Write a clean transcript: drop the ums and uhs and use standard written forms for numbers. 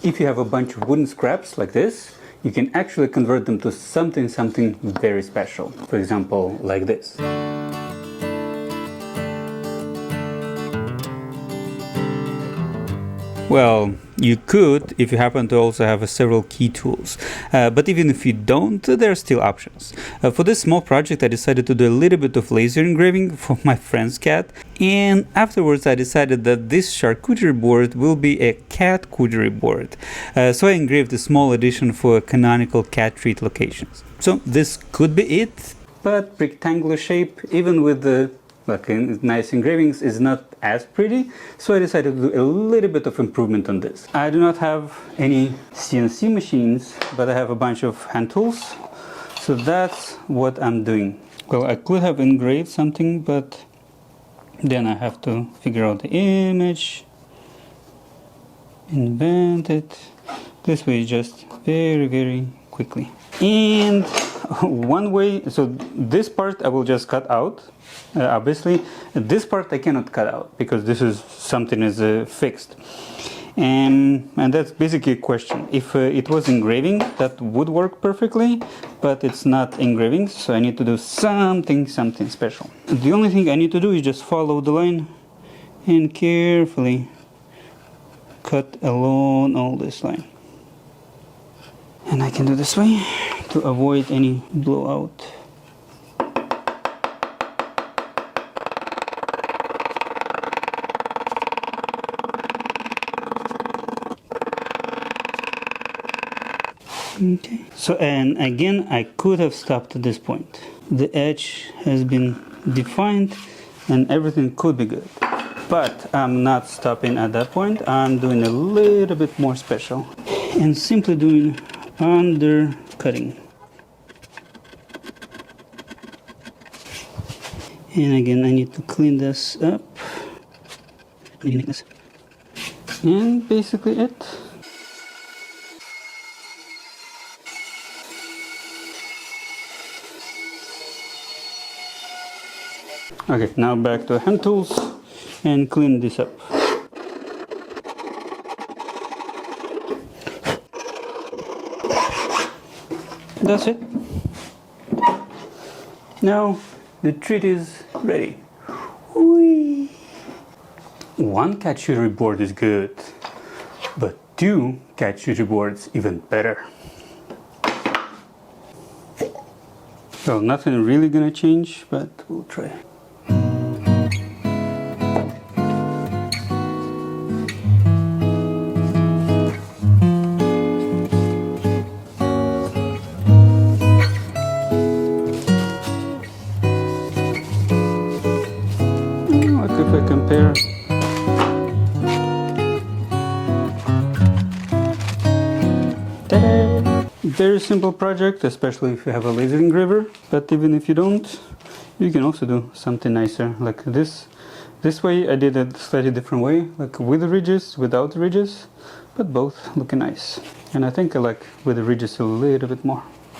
if you have a bunch of wooden scraps like this, you can actually convert them to something very special. For example, like this. Well, you could if you happen to also have several key tools, but even if you don't, there are still options. For this small project, I decided to do a little bit of laser engraving for my friend's cat, and afterwards I decided that this charcuterie board will be a cat-cuterie board. So I engraved a small edition for canonical cat treat locations. So this could be it, but rectangular shape, even with the nice engravings, is not as pretty, so I decided to do a little bit of improvement on this. I do not have any CNC machines, but I have a bunch of hand tools, so that's what I'm doing. Well, I could have engraved something, but then I have to figure out the image, invent it. This way, just very quickly. And one way, so this part I will just cut out. Obviously, this part I cannot cut out because this is something is fixed, and that's basically a question. If it was engraving, that would work perfectly, but it's not engraving, so I need to do something special. The only thing I need to do is just follow the line and carefully cut along all this line, and I can do this way to avoid any blowout. Okay. So, and again, I could have stopped at this point. The edge has been defined and everything could be good. But I'm not stopping at that point. I'm doing a little bit more special and simply doing undercutting. And again, I need to clean this up. And basically it. Okay, now back to hand tools and clean this up. That's it. Now the treat is ready. Whee! One cat-cuterie board is good, but two cat-cuterie boards even better. Well, nothing really gonna change, but we'll try. If I compare, ta-da! Very simple project, especially if you have a laser engraver, but even if you don't, you can also do something nicer like this. This way I did it a slightly different way, like with the ridges, without the ridges, but both looking nice. And I think I like with the ridges a little bit more.